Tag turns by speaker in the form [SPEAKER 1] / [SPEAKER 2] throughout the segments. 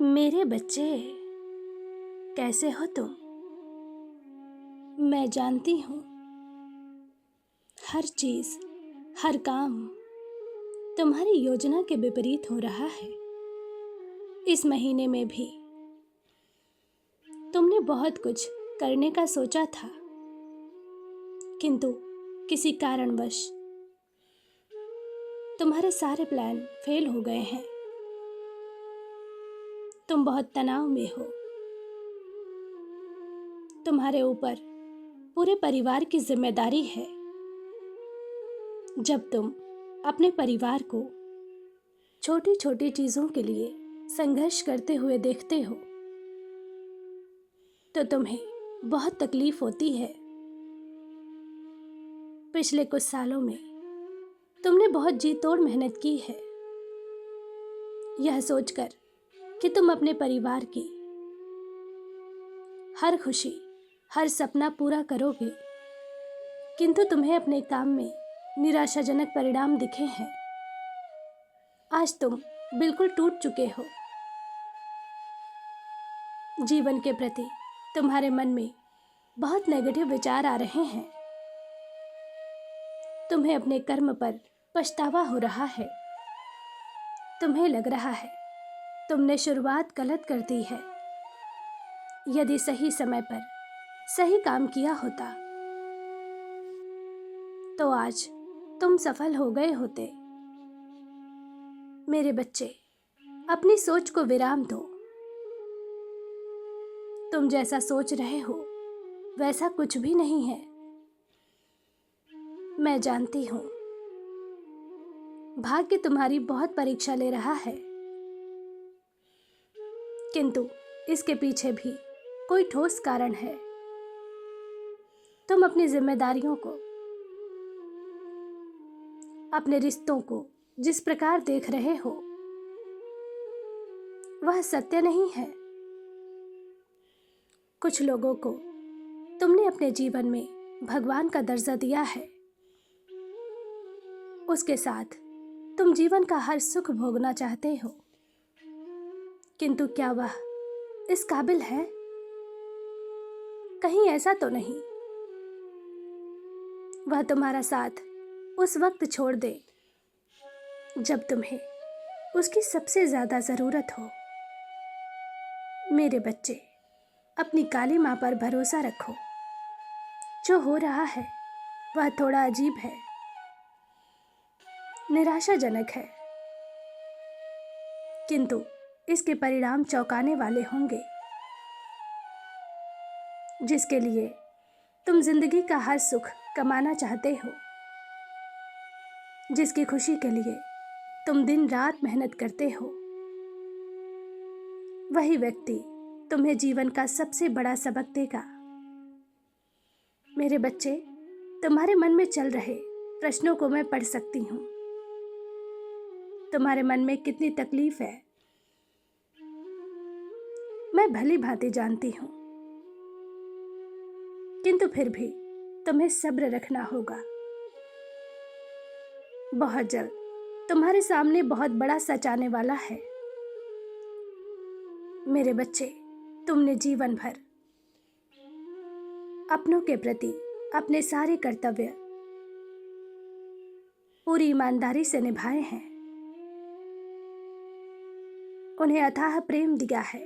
[SPEAKER 1] मेरे बच्चे, कैसे हो तुम? मैं जानती हूँ हर चीज़, हर काम तुम्हारी योजना के विपरीत हो रहा है। इस महीने में भी तुमने बहुत कुछ करने का सोचा था, किंतु किसी कारणवश तुम्हारे सारे प्लान फेल हो गए हैं। तुम बहुत तनाव में हो। तुम्हारे ऊपर पूरे परिवार की जिम्मेदारी है। जब तुम अपने परिवार को छोटी छोटी चीज़ों के लिए संघर्ष करते हुए देखते हो तो तुम्हें बहुत तकलीफ होती है। पिछले कुछ सालों में तुमने बहुत जी तोड़ मेहनत की है, यह सोचकर कि तुम अपने परिवार की हर खुशी, हर सपना पूरा करोगे, किंतु तुम्हें अपने काम में निराशाजनक परिणाम दिखे हैं। आज तुम बिल्कुल टूट चुके हो। जीवन के प्रति तुम्हारे मन में बहुत नेगेटिव विचार आ रहे हैं। तुम्हें अपने कर्म पर पछतावा हो रहा है। तुम्हें लग रहा है तुमने शुरुआत गलत कर दी है। यदि सही समय पर सही काम किया होता तो आज तुम सफल हो गए होते। मेरे बच्चे, अपनी सोच को विराम दो। तुम जैसा सोच रहे हो वैसा कुछ भी नहीं है। मैं जानती हूँ भाग्य तुम्हारी बहुत परीक्षा ले रहा है, किंतु इसके पीछे भी कोई ठोस कारण है। तुम अपनी जिम्मेदारियों को, अपने रिश्तों को जिस प्रकार देख रहे हो वह सत्य नहीं है। कुछ लोगों को तुमने अपने जीवन में भगवान का दर्जा दिया है। उसके साथ तुम जीवन का हर सुख भोगना चाहते हो, किंतु क्या वह इस काबिल है? कहीं ऐसा तो नहीं वह तुम्हारा साथ उस वक्त छोड़ दे जब तुम्हें उसकी सबसे ज्यादा जरूरत हो। मेरे बच्चे, अपनी काली माँ पर भरोसा रखो। जो हो रहा है वह थोड़ा अजीब है, निराशाजनक है, किंतु इसके परिणाम चौंकाने वाले होंगे। जिसके लिए तुम जिंदगी का हर सुख कमाना चाहते हो, जिसकी खुशी के लिए तुम दिन रात मेहनत करते हो, वही व्यक्ति तुम्हें जीवन का सबसे बड़ा सबक देगा। मेरे बच्चे, तुम्हारे मन में चल रहे प्रश्नों को मैं पढ़ सकती हूँ। तुम्हारे मन में कितनी तकलीफ है मैं भली भांति जानती हूँ, किंतु फिर भी तुम्हें सब्र रखना होगा। बहुत जल्द तुम्हारे सामने बहुत बड़ा सच आने वाला है। मेरे बच्चे, तुमने जीवन भर अपनों के प्रति अपने सारे कर्तव्य पूरी ईमानदारी से निभाए हैं। उन्हें अथाह प्रेम दिया है,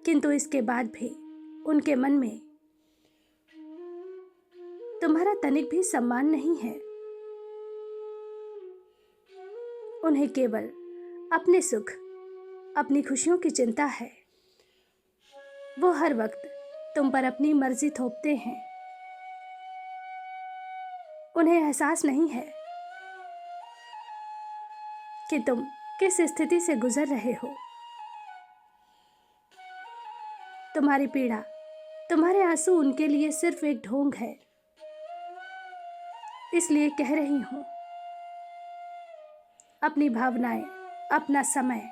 [SPEAKER 1] किंतु इसके बाद भी उनके मन में तुम्हारा तनिक भी सम्मान नहीं है। उन्हें केवल अपने सुख, अपनी खुशियों की चिंता है। वो हर वक्त तुम पर अपनी मर्जी थोपते हैं। उन्हें एहसास नहीं है कि तुम किस स्थिति से गुजर रहे हो। तुम्हारी पीड़ा, तुम्हारे आंसू उनके लिए सिर्फ एक ढोंग है। इसलिए कह रही हूं, अपनी भावनाएं, अपना समय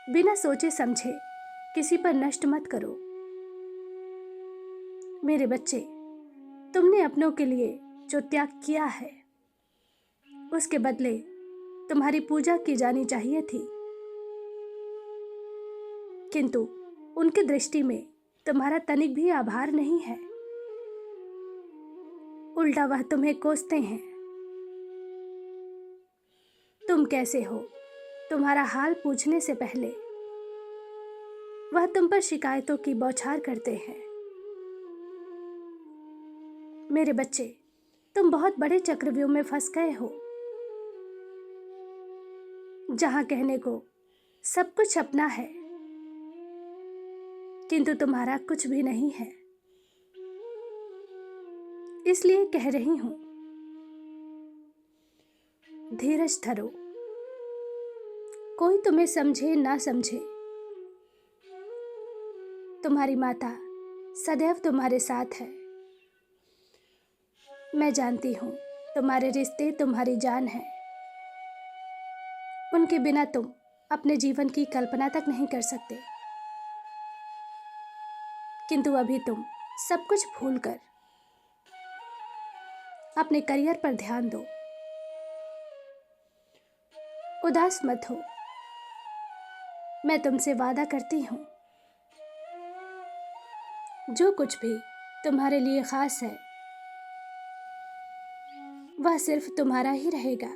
[SPEAKER 1] बिना सोचे समझे किसी पर नष्ट मत करो। मेरे बच्चे, तुमने अपनों के लिए जो त्याग किया है उसके बदले तुम्हारी पूजा की जानी चाहिए थी, किंतु उनकी दृष्टि में तुम्हारा तनिक भी आभार नहीं है। उल्टा वह तुम्हें कोसते हैं। तुम कैसे हो, तुम्हारा हाल पूछने से पहले वह तुम पर शिकायतों की बौछार करते हैं। मेरे बच्चे, तुम बहुत बड़े चक्रव्यूह में फंस गए हो, जहां कहने को सब कुछ अपना है, किंतु तुम्हारा कुछ भी नहीं है। इसलिए कह रही हूं, धीरज धरो। कोई तुम्हें समझे ना समझे, तुम्हारी माता सदैव तुम्हारे साथ है। मैं जानती हूं, तुम्हारे रिश्ते तुम्हारी जान है। उनके बिना तुम अपने जीवन की कल्पना तक नहीं कर सकते, किंतु अभी तुम सब कुछ भूलकर अपने करियर पर ध्यान दो। उदास मत हो। मैं तुमसे वादा करती हूं, जो कुछ भी तुम्हारे लिए खास है वह सिर्फ तुम्हारा ही रहेगा,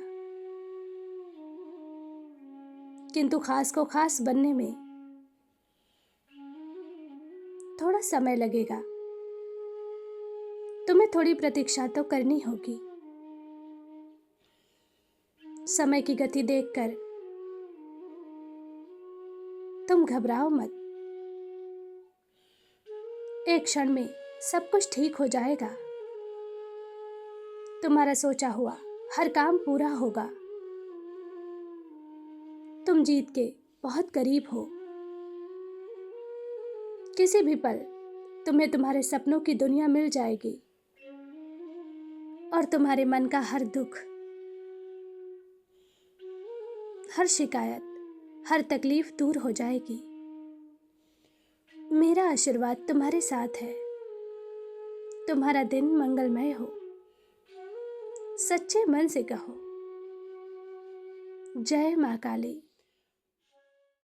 [SPEAKER 1] किंतु खास को खास बनने में थोड़ा समय लगेगा। तुम्हें थोड़ी प्रतीक्षा तो करनी होगी। समय की गति देखकर तुम घबराओ मत। एक क्षण में सब कुछ ठीक हो जाएगा। तुम्हारा सोचा हुआ हर काम पूरा होगा। तुम जीत के बहुत करीब हो। किसी भी पल तुम्हें तुम्हारे सपनों की दुनिया मिल जाएगी और तुम्हारे मन का हर दुख, हर शिकायत, हर तकलीफ दूर हो जाएगी। मेरा आशीर्वाद तुम्हारे साथ है। तुम्हारा दिन मंगलमय हो। सच्चे मन से कहो, जय मां काली।